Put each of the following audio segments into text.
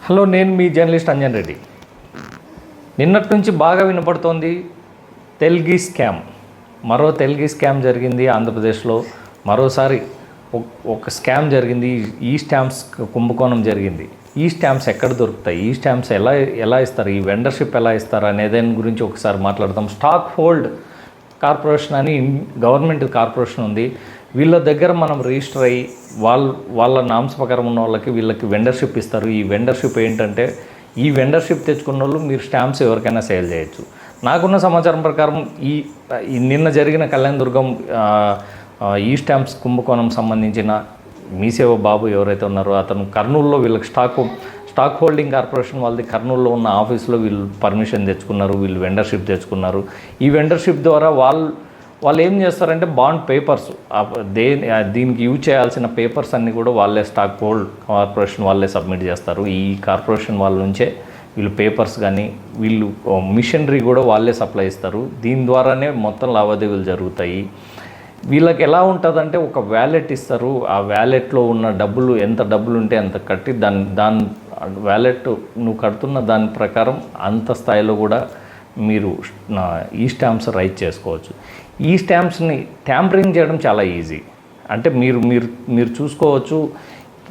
Hello, నేను మీ journalist Anjan Reddy. నిన్నటి నుంచి బాగా వినపడుతోంది తెల్గి స్కామ్. మరో తెల్గి స్కామ్ జరిగింది ఆంధ్రప్రదేశ్లో. మరోసారి ఒక స్కామ్ జరిగింది. ఈ స్టాంప్స్ కుంభకోణం జరిగింది. ఈ స్టాంప్స్ ఎక్కడ దొరుకుతాయి, ఈ స్టాంప్స్ ఎలా ఇస్తారు, ఈ వెండర్షిప్ ఎలా ఇస్తారు అనే దాని గురించి ఒకసారి మాట్లాడదాం. స్టాక్ హోల్డ్ కార్పొరేషన్ అని గవర్నమెంట్ కార్పొరేషన్ ఉంది. వీళ్ళ దగ్గర మనం రిజిస్టర్ అయ్యి వాళ్ళ నామ్స్ ప్రకారం ఉన్న వాళ్ళకి వీళ్ళకి వెండర్షిప్ ఇస్తారు. ఈ వెండర్షిప్ ఏంటంటే, ఈ వెండర్షిప్ తెచ్చుకున్న వాళ్ళు మీరు స్టాంప్స్ ఎవరికైనా సేల్ చేయొచ్చు. నాకున్న సమాచారం ప్రకారం ఈ నిన్న జరిగిన కళ్యాణదుర్గం ఈ స్టాంప్స్ కుంభకోణం సంబంధించిన మీసేవ బాబు ఎవరైతే ఉన్నారో అతను కర్నూలులో వీళ్ళకి స్టాక్ హోల్డింగ్ కార్పొరేషన్ వాళ్ళది కర్నూలులో ఉన్న ఆఫీస్లో వీళ్ళు పర్మిషన్ తెచ్చుకున్నారు, వీళ్ళు వెండర్షిప్ తెచ్చుకున్నారు. ఈ వెండర్షిప్ ద్వారా వాళ్ళు ఏం చేస్తారంటే బాండ్ పేపర్స్, దీనికి యూజ్ చేయాల్సిన పేపర్స్ అన్నీ కూడా వాళ్ళే స్టాక్ హోల్డ్ కార్పొరేషన్ వాళ్ళే సబ్మిట్ చేస్తారు. ఈ కార్పొరేషన్ వాళ్ళ నుంచే వీళ్ళు పేపర్స్ కానీ వీళ్ళు మిషనరీ కూడా వాళ్ళే సప్లై ఇస్తారు. దీని ద్వారానే మొత్తం లావాదేవీలు జరుగుతాయి. వీళ్ళకి ఎలా ఉంటుందంటే ఒక వ్యాలెట్ ఇస్తారు. ఆ వ్యాలెట్లో ఉన్న డబ్బులు ఎంత డబ్బులు ఉంటే అంత కట్టి దాని వ్యాలెట్ నువ్వు కడుతున్న దాని ప్రకారం అంత స్థాయిలో కూడా మీరు ఈ స్టాంప్స్ రైట్ చేసుకోవచ్చు. ఈ స్టాంప్స్ని ట్యాంపరింగ్ చేయడం చాలా ఈజీ. అంటే మీరు చూసుకోవచ్చు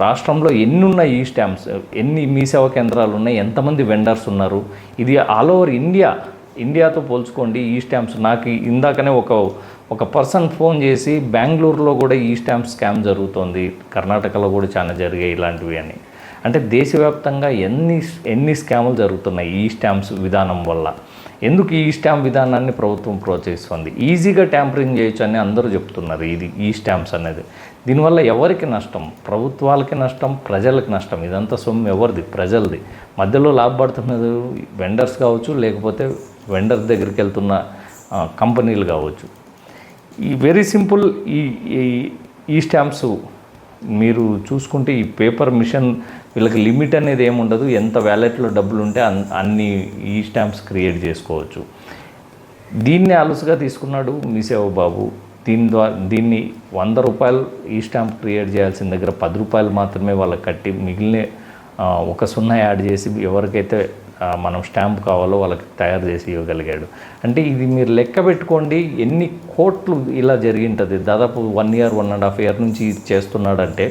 రాష్ట్రంలో ఎన్ని ఉన్నాయి ఈ స్టాంప్స్, ఎన్ని మీ సేవా కేంద్రాలు ఉన్నాయి, ఎంతమంది వెండర్స్ ఉన్నారు. ఇది ఆల్ ఓవర్ ఇండియాతో పోల్చుకోండి. ఈ స్టాంప్స్ నాకు ఇందాకనే ఒక పర్సన్ ఫోన్ చేసి బెంగళూరులో కూడా ఈ స్టాంప్ స్కామ్ జరుగుతోంది, కర్ణాటకలో కూడా చాలా జరిగాయి ఇలాంటివి అని. అంటే దేశవ్యాప్తంగా ఎన్ని స్కాములు జరుగుతున్నాయి ఈ స్టాంప్స్ విధానం వల్ల. ఎందుకు ఈ స్టాంప్ విధానాన్ని ప్రభుత్వం ప్రోత్సహిస్తుంది? ఈజీగా ట్యాంపరింగ్ చేయొచ్చు అని అందరూ చెప్తున్నారు. ఈ స్టాంప్స్ అనేది దీనివల్ల ఎవరికి నష్టం? ప్రభుత్వాలకి నష్టం, ప్రజలకు నష్టం. ఇదంతా సొమ్ము ఎవరిది? ప్రజలది. మధ్యలో లాభపడుతున్నది వెండర్స్ కావచ్చు, లేకపోతే వెండర్ దగ్గరికి వెళ్తున్న కంపెనీలు కావచ్చు. ఈ వెరీ సింపుల్. ఈ స్టాంప్స్ మీరు చూసుకుంటే ఈ పేపర్ మిషన్ వీళ్ళకి లిమిట్ అనేది ఏముండదు. ఎంత వ్యాలెట్లో డబ్బులు ఉంటే అన్ని ఈ స్టాంప్స్ క్రియేట్ చేసుకోవచ్చు. దీన్ని అలుసుగా తీసుకున్నాడు మీసేవ బాబు. దీన్ని 100 రూపాయలు ఈ స్టాంప్ క్రియేట్ చేయాల్సిన దగ్గర 10 రూపాయలు మాత్రమే వాళ్ళకి కట్టి మిగిలిన ఒక 0 యాడ్ చేసి ఎవరికైతే మనం స్టాంప్ కావాలో వాళ్ళకి తయారు చేసి ఇవ్వగలిగాడు. అంటే ఇది మీరు లెక్క పెట్టుకోండి ఎన్ని కోట్లు ఇలా జరిగింటుంది. దాదాపు 1 ఇయర్ 1.5 ఇయర్ నుంచి చేస్తున్నాడంటే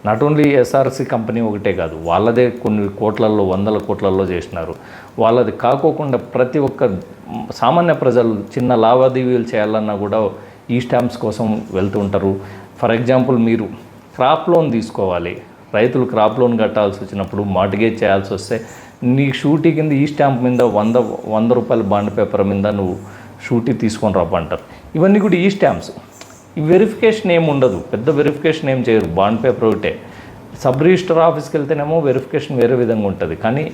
నాట్ ఓన్లీ ఎస్ఆర్సి కంపెనీ ఒకటే కాదు, వాళ్ళదే కొన్ని కోట్లల్లో 100 కోట్లల్లో చేసినారు. వాళ్ళది కాకోకుండా ప్రతి ఒక్క సామాన్య ప్రజలు చిన్న లావాదేవీలు చేయాలన్నా కూడా ఈ స్టాంప్స్ కోసం వెళ్తూ ఉంటారు. ఫర్ ఎగ్జాంపుల్ మీరు క్రాప్ లోన్ తీసుకోవాలి, రైతులు క్రాప్ లోన్ కట్టాల్సి వచ్చినప్పుడు మార్టిగేజ్ చేయాల్సి వస్తే నీ షూటీ కింద ఈ స్టాంప్ మీద 100 రూపాయల బాండ్ పేపర్ మీద నువ్వు షూటీ తీసుకొని రమ్మంటారు. ఇవన్నీ కూడా ఈ స్టాంప్స్. ఈ వెరిఫికేషన్ ఏమి ఉండదు, పెద్ద వెరిఫికేషన్ ఏం చేయరు, బాండ్ పేపర్ ఒకటే. సబ్ రిజిస్టర్ ఆఫీస్కి వెళ్తేనేమో వెరిఫికేషన్ వేరే విధంగా ఉంటుంది. కానీ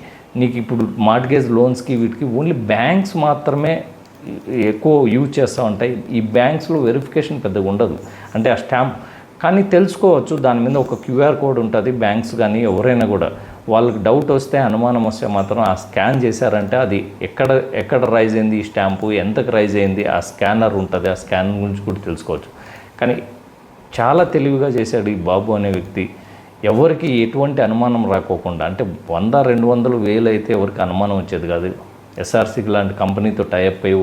నీకు ఇప్పుడు మార్టిగేజ్ లోన్స్కి వీటికి ఓన్లీ బ్యాంక్స్ మాత్రమే ఎక్కువ యూజ్ చేస్తూ ఉంటాయి. ఈ బ్యాంక్స్లో వెరిఫికేషన్ పెద్దగా ఉండదు. అంటే ఆ స్టాంప్ కానీ తెలుసుకోవచ్చు, దాని మీద ఒక క్యూఆర్ కోడ్ ఉంటుంది. బ్యాంక్స్ కానీ ఎవరైనా కూడా వాళ్ళకి డౌట్ వస్తే, అనుమానం వస్తే మాత్రం ఆ స్కాన్ చేశారంటే అది ఎక్కడ రైజ్ అయింది ఈ స్టాంపు, ఎంతకు రైజ్ అయింది, ఆ స్కానర్ ఉంటుంది. ఆ స్కాన్ గురించి కూడా తెలుసుకోవచ్చు. కానీ చాలా తెలివిగా చేశాడు ఈ బాబు అనే వ్యక్తి. ఎవరికి ఎటువంటి అనుమానం రాకోకుండా, అంటే 100, 200, 1000 అయితే ఎవరికి అనుమానం వచ్చేది కాదు. ఎస్ఆర్సీకి లాంటి కంపెనీతో టైఅప్ అయ్యి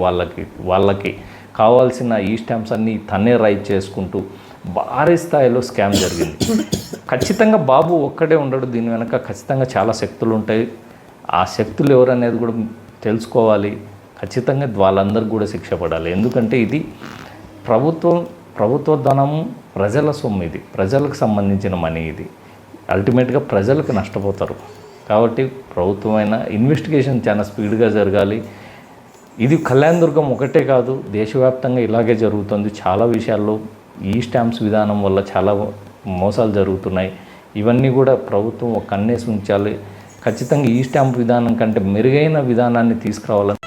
వాళ్ళకి కావాల్సిన ఈ స్టాంప్స్ అన్నీ తనే రైజ్ చేసుకుంటూ భారీ స్థాయిలో స్కామ్ జరిగింది. ఖచ్చితంగా బాబు ఒక్కడే ఉండడు, దీని వెనక ఖచ్చితంగా చాలా శక్తులు ఉంటాయి. ఆ శక్తులు ఎవరనేది కూడా తెలుసుకోవాలి. ఖచ్చితంగా వాళ్ళందరికీ కూడా శిక్ష పడాలి. ఎందుకంటే ఇది ప్రభుత్వ ధనము, ప్రజల సొమ్ము, ఇది ప్రజలకు సంబంధించిన మనీ. ఇది అల్టిమేట్గా ప్రజలకు నష్టపోతారు. కాబట్టి ప్రభుత్వమైన ఇన్వెస్టిగేషన్ చాలా స్పీడ్గా జరగాలి. ఇది కళ్యాణదుర్గం ఒకటే కాదు, దేశవ్యాప్తంగా ఇలాగే జరుగుతుంది. చాలా విషయాల్లో ఈ స్టాంప్స్ విధానం వల్ల చాలా మోసాలు జరుగుతున్నాయి. ఇవన్నీ కూడా ప్రభుత్వం ఒక కన్నేసి ఉంచాలి. ఖచ్చితంగా ఈ స్టాంప్ విధానం కంటే మెరుగైన విధానాన్ని తీసుకురావాలని